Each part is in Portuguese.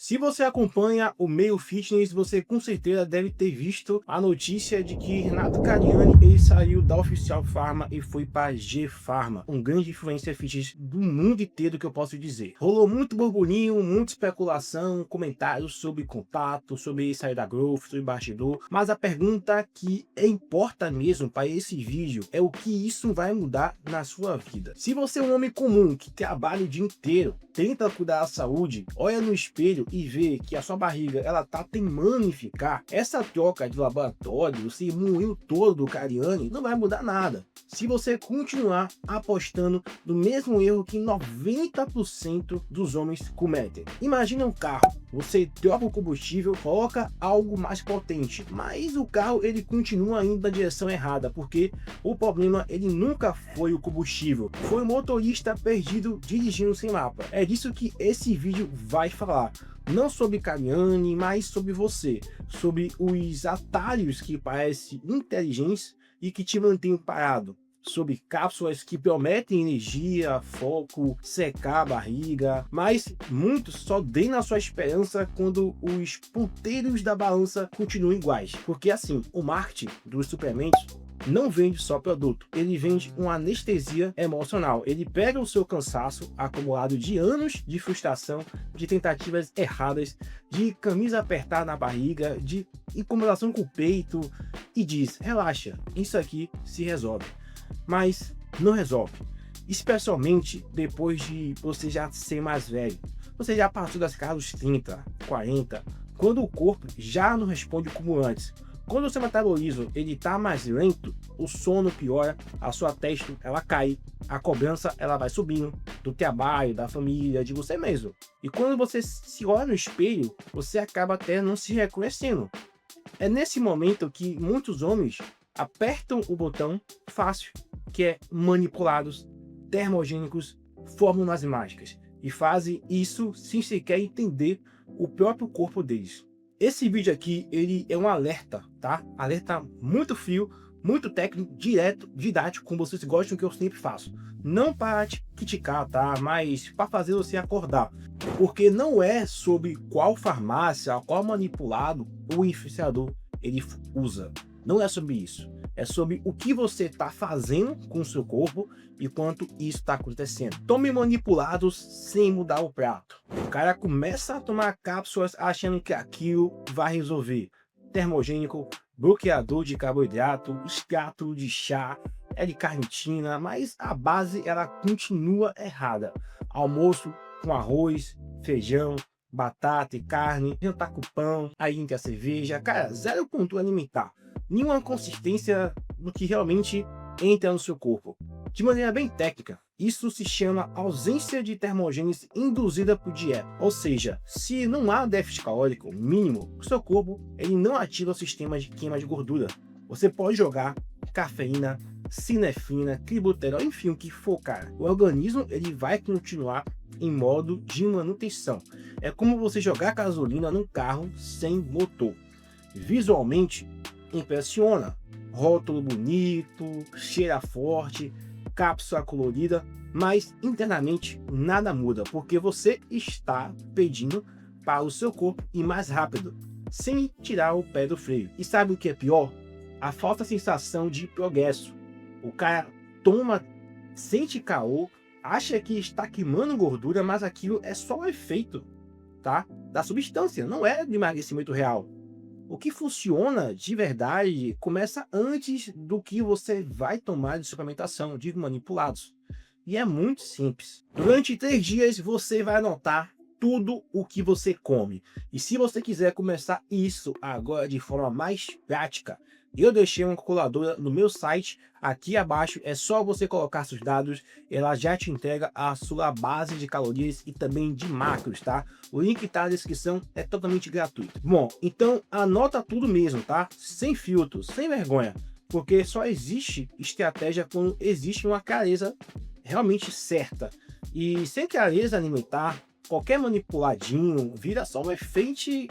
Se você acompanha o meio fitness, você com certeza deve ter visto a notícia de que Renato Cariani ele saiu da Oficial Pharma e foi para G Pharma, um grande influencer fitness do mundo inteiro, que eu posso dizer. Rolou muito burburinho, muita especulação, comentários sobre contato, sobre sair da Growth, sobre bastidor, mas a pergunta que importa mesmo para esse vídeo é o que isso vai mudar na sua vida. Se você é um homem comum que trabalha o dia inteiro, tenta cuidar da saúde, olha no espelho e vê que a sua barriga ela tá teimando em ficar, essa troca de laboratório, esse moinho todo do Cariani não vai mudar nada. Se você continuar apostando no mesmo erro que 90% dos homens cometem. Imagina um carro, você troca o combustível, coloca algo mais potente, mas o carro ele continua indo na direção errada, porque o problema ele nunca foi o combustível, foi o motorista perdido dirigindo sem mapa. É disso que esse vídeo vai falar. Não sobre Cariani, mas sobre você, sobre os atalhos que parecem inteligentes e que te mantêm parado, sobre cápsulas que prometem energia, foco, secar a barriga, mas muitos só deem na sua esperança quando os ponteiros da balança continuam iguais, porque assim, o marketing dos suplementos não vende só produto, ele vende uma anestesia emocional. Ele pega o seu cansaço acumulado de anos de frustração, de tentativas erradas, de camisa apertada na barriga, de incomodação com o peito e diz: relaxa, isso aqui se resolve. Mas não resolve, especialmente depois de você já ser mais velho. Você já passou das casas dos 30, 40, quando o corpo já não responde como antes. Quando o seu metabolismo ele tá mais lento, o sono piora, a sua testa ela cai, a cobrança ela vai subindo do trabalho, da família, de você mesmo. E quando você se olha no espelho, você acaba até não se reconhecendo. É nesse momento que muitos homens apertam o botão fácil, que é manipulados, termogênicos, fórmulas mágicas, e fazem isso sem sequer entender o próprio corpo deles. Esse vídeo aqui, ele é um alerta, tá? Alerta muito frio, muito técnico, direto, didático, como vocês gostam que eu sempre faço. Não para te criticar, tá? Mas para fazer você acordar. Porque não é sobre qual farmácia, qual manipulado o influenciador ele usa. Não é sobre isso. É sobre o que você está fazendo com o seu corpo e quanto isso está acontecendo. Tome manipulados sem mudar o prato. O cara começa a tomar cápsulas achando que aquilo vai resolver. Termogênico, bloqueador de carboidrato, extrato de chá, L-carnitina, mas a base ela continua errada. Almoço com arroz, feijão, batata e carne, jantar com pão, aí entra a cerveja, cara, zero controle alimentar. Nenhuma consistência no que realmente entra no seu corpo. De maneira bem técnica, isso se chama ausência de termogênese induzida por dieta. Ou seja, se não há déficit calórico mínimo, o seu corpo ele não ativa o sistema de queima de gordura. Você pode jogar cafeína, sinefina, clibuterol, enfim, o que for, cara. O organismo ele vai continuar em modo de manutenção. É como você jogar gasolina num carro sem motor. Visualmente, impressiona, rótulo bonito, cheira forte, cápsula colorida, mas internamente nada muda, porque você está pedindo para o seu corpo ir mais rápido, sem tirar o pé do freio. E sabe o que é pior? A falta de sensação de progresso. O cara toma, sente caô, acha que está queimando gordura, mas aquilo é só o efeito, tá? Da substância, não é de emagrecimento real. O que funciona de verdade começa antes do que você vai tomar de suplementação, de manipulados. E é muito simples. Durante 3 dias você vai anotar tudo o que você come. E se você quiser começar isso agora de forma mais prática, eu deixei uma calculadora no meu site aqui abaixo, é só você colocar seus dados, ela já te entrega a sua base de calorias e também de macros, tá? O link tá na descrição, é totalmente gratuito. Bom, então anota tudo mesmo, tá? Sem filtro, sem vergonha, porque só existe estratégia quando existe uma clareza realmente certa. E sem clareza alimentar, qualquer manipuladinho vira só um enfeite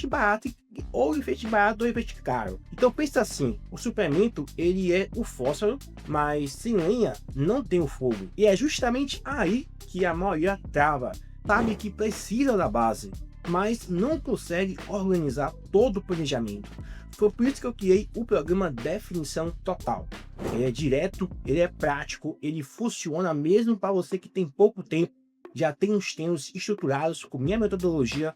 barato, ou enfeite barato ou enfeite caro. Então pensa assim, o suplemento ele é o fósforo, mas sem lenha não tem o fogo. E é justamente aí que a maioria trava, sabe que precisa da base. mas não consegue organizar todo o planejamento. Foi por isso que eu criei o programa Definição Total. Ele é direto, ele é prático, ele funciona mesmo para você que tem pouco tempo, já tem os treinos estruturados com minha metodologia,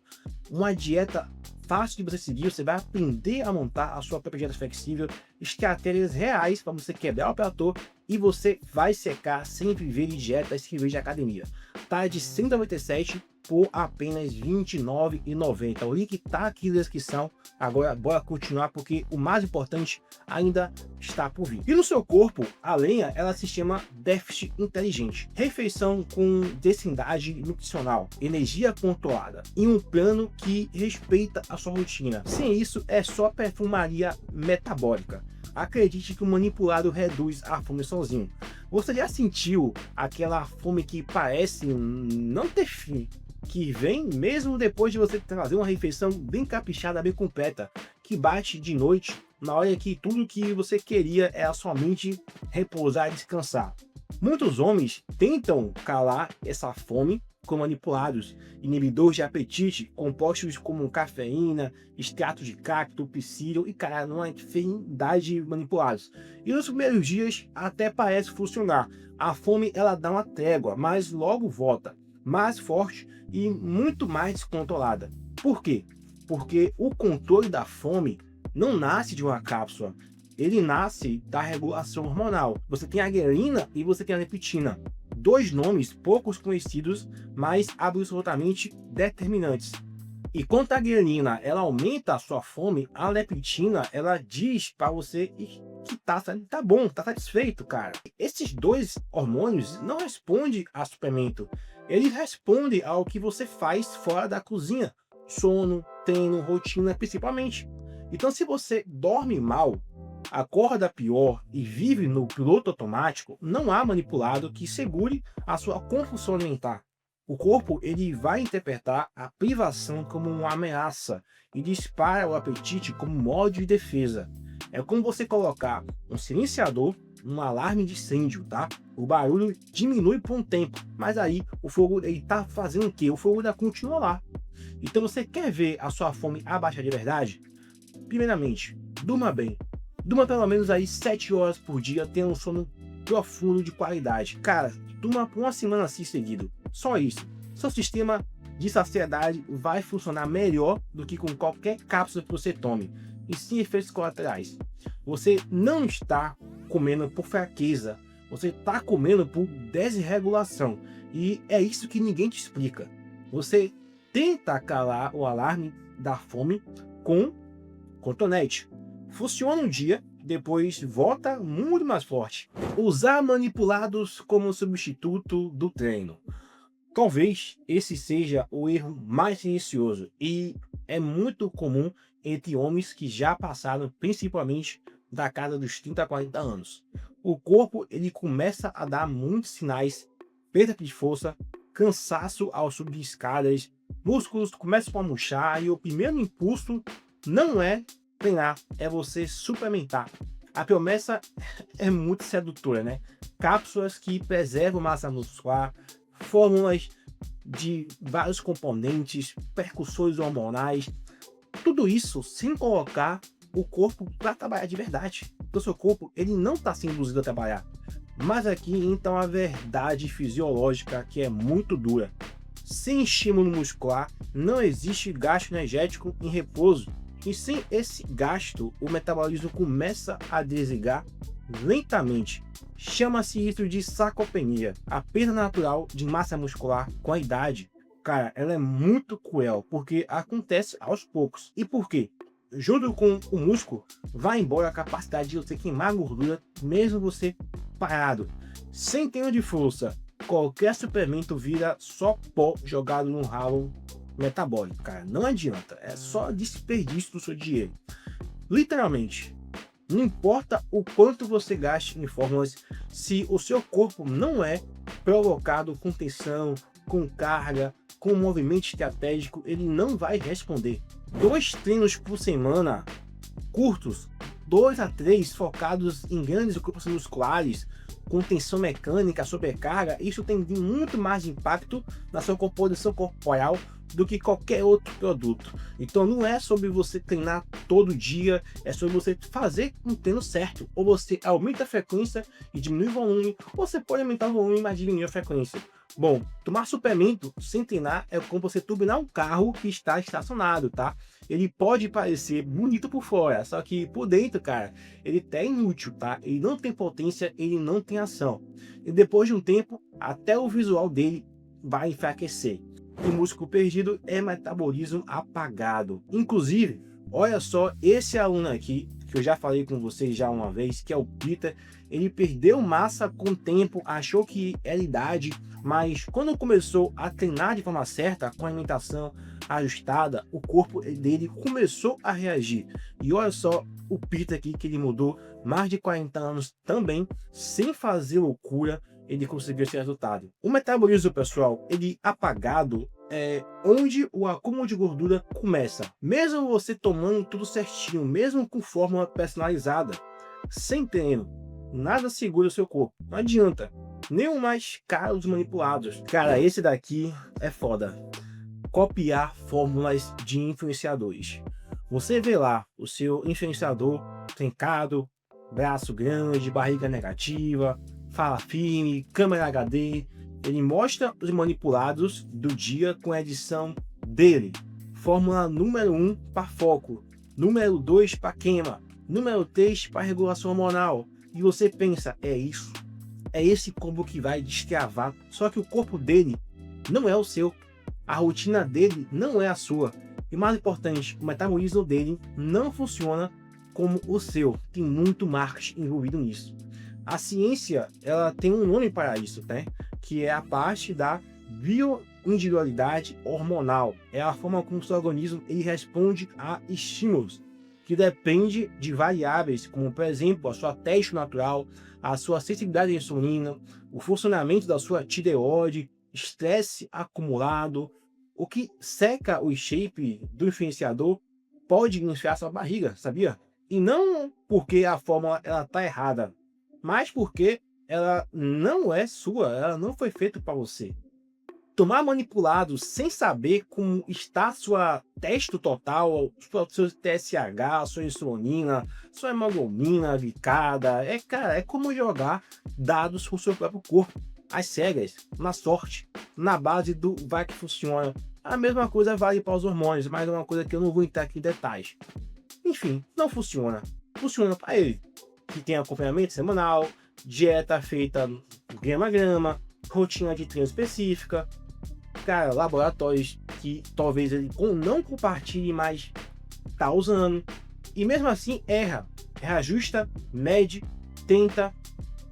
uma dieta fácil de você seguir, você vai aprender a montar a sua própria dieta flexível, estratégias reais para você quebrar o platô e você vai secar sem viver de dieta, sem viver de academia. Tá de 197 por apenas R$ 29,90. O link tá aqui na descrição. Agora bora continuar porque o mais importante ainda está por vir. E no seu corpo, a lenha ela se chama déficit inteligente. Refeição com densidade nutricional, energia controlada e um plano que respeita a sua rotina. Sem isso é só perfumaria metabólica. Acredite que o manipulado reduz a fome sozinho. Você já sentiu aquela fome que parece não ter fim? Que vem mesmo depois de você trazer uma refeição bem caprichada, bem completa, que bate de noite, na hora que tudo que você queria era somente repousar e descansar. Muitos homens tentam calar essa fome com manipulados, inibidores de apetite, compostos como cafeína, extrato de cacto, psyllium e cara, uma infinidade de manipulados. E nos primeiros dias até parece funcionar. A fome ela dá uma trégua, mas logo volta, mais forte e muito mais descontrolada. Por quê? Porque o controle da fome não nasce de uma cápsula, ele nasce da regulação hormonal. Você tem a grelina e você tem a leptina. Dois nomes poucos conhecidos, mas absolutamente determinantes. E quando a grelina ela aumenta a sua fome, a leptina ela diz para você que tá bom, tá satisfeito, cara. Esses dois hormônios não respondem a suplemento, eles respondem ao que você faz fora da cozinha, sono, treino, rotina principalmente. Então se você dorme mal, acorda pior e vive no piloto automático, não há manipulado que segure a sua compulsão alimentar. O corpo ele vai interpretar a privação como uma ameaça e dispara o apetite como modo de defesa. É como você colocar um silenciador, um alarme de incêndio, tá? O barulho diminui por um tempo, mas aí o fogo ele tá fazendo o quê? O fogo ainda continua lá. Então você quer ver a sua fome abaixar de verdade? Primeiramente, durma bem. Durma pelo menos aí 7 horas por dia, tenha um sono profundo de qualidade. Cara, durma por uma semana assim seguido. Só isso. Seu sistema de saciedade vai funcionar melhor do que com qualquer cápsula que você tome. E sem efeitos colaterais. Você não está comendo por fraqueza. Você está comendo por desregulação. E é isso que ninguém te explica. Você tenta calar o alarme da fome com cotonete. Funciona um dia, depois volta muito mais forte. Usar manipulados como substituto do treino. Talvez esse seja o erro mais silencioso e é muito comum entre homens que já passaram principalmente da casa dos 30 a 40 anos. O corpo ele começa a dar muitos sinais, perda de força, cansaço ao subir escadas, músculos começam a murchar e o primeiro impulso não é treinar, é você suplementar. A promessa é muito sedutora, né? Cápsulas que preservam massa muscular, fórmulas de vários componentes, percussores hormonais, tudo isso sem colocar o corpo para trabalhar de verdade. Então seu corpo ele não está sendo induzido a trabalhar. Mas aqui então a verdade fisiológica que é muito dura. Sem estímulo muscular não existe gasto energético em repouso. E sem esse gasto, o metabolismo começa a desligar lentamente. Chama-se isso de sarcopenia, a perda natural de massa muscular com a idade. Cara, ela é muito cruel, porque acontece aos poucos. E por quê? Junto com o músculo, vai embora a capacidade de você queimar gordura, mesmo você parado. Sem treino de força, qualquer suplemento vira só pó jogado no ralo metabólico, cara. Não adianta, é só desperdício do seu dinheiro. Literalmente, não importa o quanto você gaste em fórmulas, se o seu corpo não é provocado com tensão, com carga, com movimento estratégico, ele não vai responder. 2 treinos por semana, curtos, 2 a 3 focados em grandes grupos musculares, com tensão mecânica, sobrecarga, isso tem muito mais impacto na sua composição corporal do que qualquer outro produto. Então não é sobre você treinar todo dia, é sobre você fazer um treino certo. Ou você aumenta a frequência e diminui o volume, ou você pode aumentar o volume, mas diminuir a frequência. Bom, tomar suplemento sem treinar é como você turbinar um carro que está estacionado, tá? Ele pode parecer bonito por fora, só que por dentro, cara, ele é inútil, tá? Ele não tem potência, ele não tem ação. E depois de um tempo, até o visual dele vai enfraquecer. O músculo perdido é metabolismo apagado. Inclusive, olha só, esse aluno aqui, que eu já falei com vocês já uma vez, que é o Peter, ele perdeu massa com o tempo, achou que era idade, mas quando começou a treinar de forma certa, com a alimentação ajustada, o corpo dele começou a reagir. E olha só o Peter aqui, que ele mudou mais de 40 anos também, sem fazer loucura, ele conseguiu esse resultado. O metabolismo, pessoal, ele apagado é onde o acúmulo de gordura começa. Mesmo você tomando tudo certinho, mesmo com fórmula personalizada, sem treino, nada segura o seu corpo. Não adianta. Nem o mais caro dos manipulados. Cara, esse daqui é foda. Copiar fórmulas de influenciadores. Você vê lá o seu influenciador trincado, braço grande, barriga negativa, fala firme, câmera HD. Ele mostra os manipulados do dia com a edição dele. Fórmula número 1 para foco, número 2 para queima, número 3 para regulação hormonal. E você pensa, é isso? É esse combo que vai destravar? Só que o corpo dele não é o seu. A rotina dele não é a sua. E mais importante, o metabolismo dele não funciona como o seu. Tem muito marketing envolvido nisso. A ciência, ela tem um nome para isso, né? Que é a parte da bioindividualidade hormonal. É a forma como o seu organismo ele responde a estímulos, que depende de variáveis, como por exemplo, a sua teste natural, a sua sensibilidade à insulina, o funcionamento da sua tireoide, estresse acumulado. O que seca o shape do influenciador pode influenciar sua barriga, sabia? E não porque a fórmula está errada, mas porque ela não é sua, ela não foi feita para você. Tomar manipulado sem saber como está sua testo total, seu TSH, sua insulina, sua hemoglobina glicada, cara, é como jogar dados com o seu próprio corpo, às cegas, na sorte, na base do vai que funciona. A mesma coisa vale para os hormônios, mas é uma coisa que eu não vou entrar aqui em detalhes. Enfim, não funciona. Funciona para ele, que tem acompanhamento semanal, dieta feita grama a grama, rotina de treino específica, cara, laboratórios que talvez ele não compartilhe, mas tá usando. E mesmo assim erra. Reajusta, mede, tenta,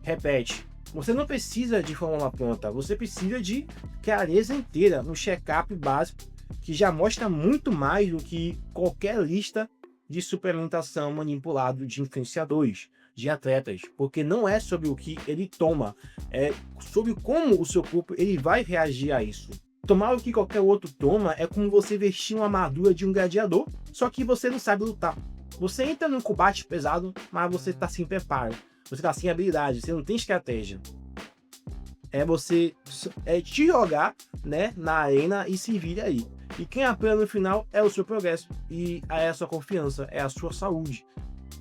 repete. Você não precisa de fórmula pronta, você precisa de clareza inteira, um check-up básico que já mostra muito mais do que qualquer lista de suplementação manipulado de influenciadores, de atletas, porque não é sobre o que ele toma, é sobre como o seu corpo ele vai reagir a isso. Tomar o que qualquer outro toma é como você vestir uma armadura de um gladiador, só que você não sabe lutar. Você entra num combate pesado, mas você está sem preparo, você está sem habilidade, você não tem estratégia. É você te jogar, né, na arena e se vira aí. E quem apanha no final é o seu progresso, e é a sua confiança, é a sua saúde.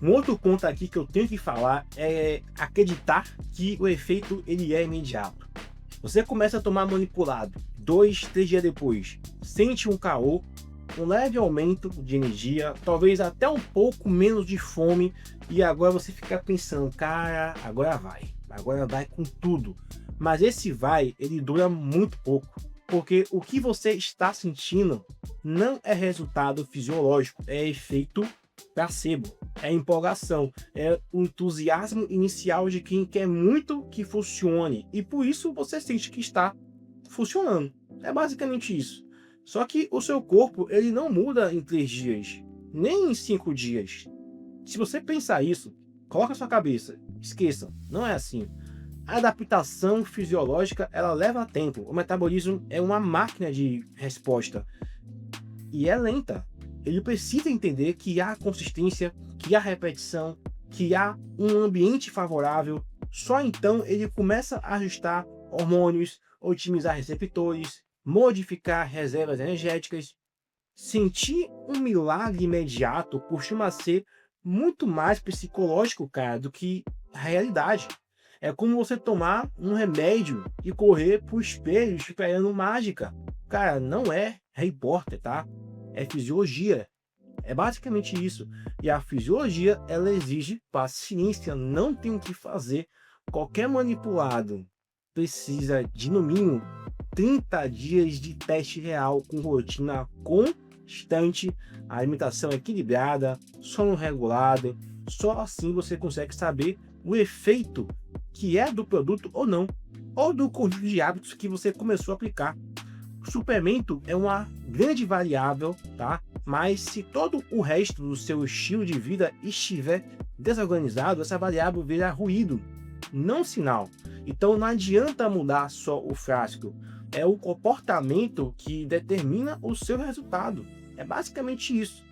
Um outro ponto aqui que eu tenho que falar é acreditar que o efeito ele é imediato. Você começa a tomar manipulado, 2, 3 dias depois, sente um caô, um leve aumento de energia, talvez até um pouco menos de fome, e agora você fica pensando, cara, agora vai com tudo. Mas esse vai, ele dura muito pouco, porque o que você está sentindo não é resultado fisiológico, é efeito placebo, é empolgação, é o entusiasmo inicial de quem quer muito que funcione, e por isso você sente que está funcionando. É basicamente isso. Só que o seu corpo ele não muda em 3 dias, nem em 5 dias. Se você pensar isso, coloca na sua cabeça, esqueça, não é assim. A adaptação fisiológica ela leva tempo. O metabolismo é uma máquina de resposta e é lenta. Ele precisa entender que há consistência, que há repetição, que há um ambiente favorável, Só então ele começa a ajustar hormônios, otimizar receptores, modificar reservas energéticas. Sentir um milagre imediato costuma ser muito mais psicológico, cara, do que a realidade. É como você tomar um remédio e correr pro espelho esperando mágica. Cara, não é Harry Potter, tá? É fisiologia. É basicamente isso. E a fisiologia, ela exige paciência, não tem o que fazer. Qualquer manipulado precisa de, no mínimo, 30 dias de teste real com rotina constante, alimentação equilibrada, sono regulado. Só assim você consegue saber o efeito que é do produto ou não, ou do conjunto de hábitos que você começou a aplicar. O suplemento é uma grande variável, tá? Mas se todo o resto do seu estilo de vida estiver desorganizado, essa variável vira ruído, não sinal. Então não adianta mudar só o frasco, é o comportamento que determina o seu resultado. É basicamente isso.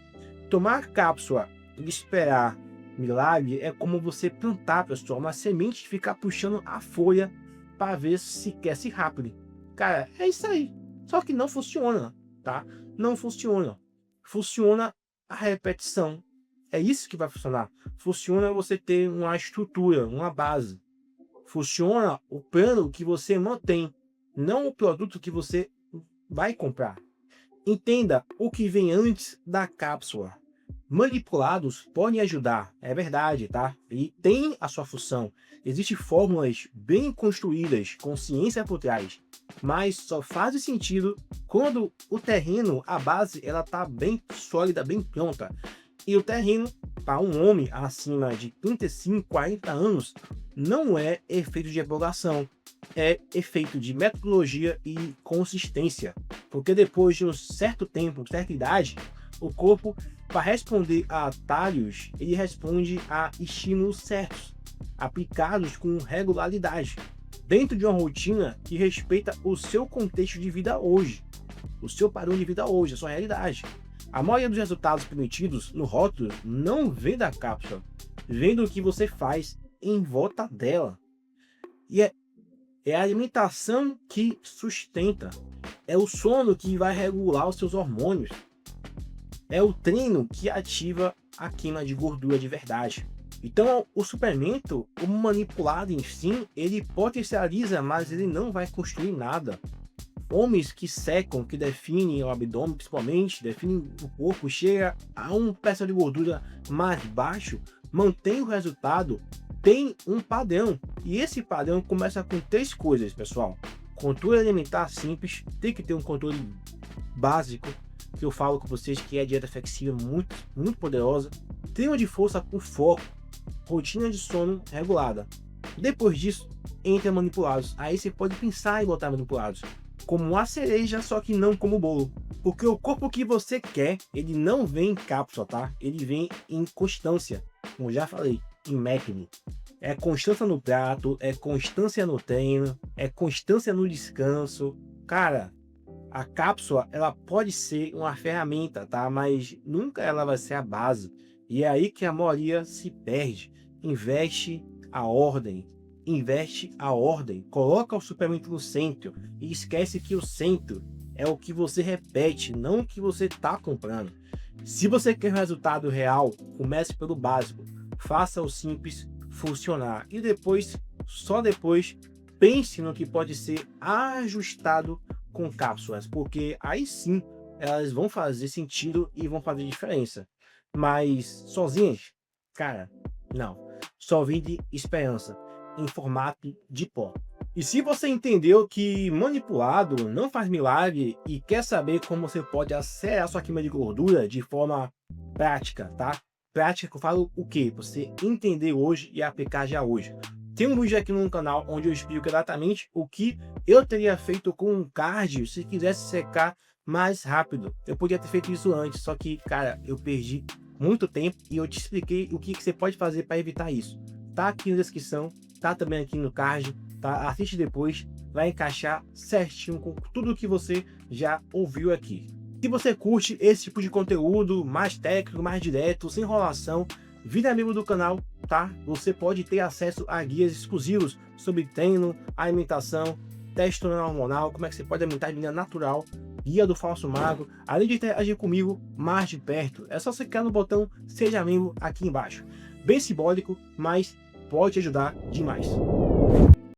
Tomar cápsula e esperar milagre é como você plantar, pessoal, uma semente e ficar puxando a folha para ver se cresce rápido. Cara, é isso aí. Só que não funciona, tá? Não funciona. Funciona a repetição. É isso que vai funcionar. Funciona você ter uma estrutura, uma base. Funciona o plano que você mantém, não o produto que você vai comprar. Entenda o que vem antes da cápsula. Manipulados podem ajudar, é verdade, tá? E tem a sua função. Existem fórmulas bem construídas, com ciência por trás, mas só faz sentido quando o terreno, a base, ela tá bem sólida, bem pronta. E o terreno, para um homem acima de 35, 40 anos, não é efeito de empolgação, é efeito de metodologia e consistência. Porque depois de um certo tempo, certa idade, o corpo, para responder a atalhos, ele responde a estímulos certos, aplicados com regularidade, dentro de uma rotina que respeita o seu contexto de vida hoje, o seu padrão de vida hoje, a sua realidade. A maioria dos resultados permitidos no rótulo não vem da cápsula, vem do que você faz em volta dela. E é a alimentação que sustenta, é o sono que vai regular os seus hormônios, é o treino que ativa a queima de gordura de verdade. Então o suplemento, o manipulado em si, ele potencializa, mas ele não vai construir nada. Homens que secam, que definem o abdômen principalmente, definem o corpo, chega a um percentual de gordura mais baixo, mantém o resultado, tem um padrão. E esse padrão começa com 3 coisas, pessoal. Controle alimentar simples, tem que ter um controle básico, que eu falo com vocês que é a dieta flexível muito poderosa. Treino de força com foco, rotina de sono regulada. Depois disso, entra manipulados. Aí você pode pensar em botar manipulados como a cereja, só que não como bolo. Porque o corpo que você quer, ele não vem em cápsula, tá? Ele vem em constância, como já falei, em método. É constância no prato, é constância no treino, é constância no descanso. Cara, a cápsula, ela pode ser uma ferramenta, tá? Mas nunca ela vai ser a base. E é aí que a maioria se perde. Investe a ordem, coloca o suplemento no centro e esquece que o centro é o que você repete, não o que você está comprando. Se você quer resultado real, comece pelo básico, faça o simples funcionar e depois, só depois, pense no que pode ser ajustado com cápsulas, porque aí sim elas vão fazer sentido e vão fazer diferença. Mas sozinhas, cara, não. Só vende esperança em formato de pó. E se você entendeu que manipulado não faz milagre e quer saber como você pode acelerar sua queima de gordura de forma prática, tá? Prática que eu falo o que? Você entender hoje e aplicar já hoje. Tem um vídeo aqui no canal onde eu explico exatamente o que eu teria feito com um cardio se quisesse secar mais rápido. Eu podia ter feito isso antes, só que, cara, eu perdi muito tempo e eu te expliquei o que você pode fazer para evitar isso. Tá aqui na descrição, tá também aqui no card, tá? Assiste depois, vai encaixar certinho com tudo que você já ouviu aqui. Se você curte esse tipo de conteúdo mais técnico, mais direto, sem enrolação, vire amigo do canal, tá? Você pode ter acesso a guias exclusivos sobre treino, alimentação, teste hormonal, como é que você pode aumentar de maneira natural, guia do falso mago, além de interagir comigo mais de perto. É só você clicar no botão Seja Membro aqui embaixo. Bem simbólico, mas pode te ajudar demais.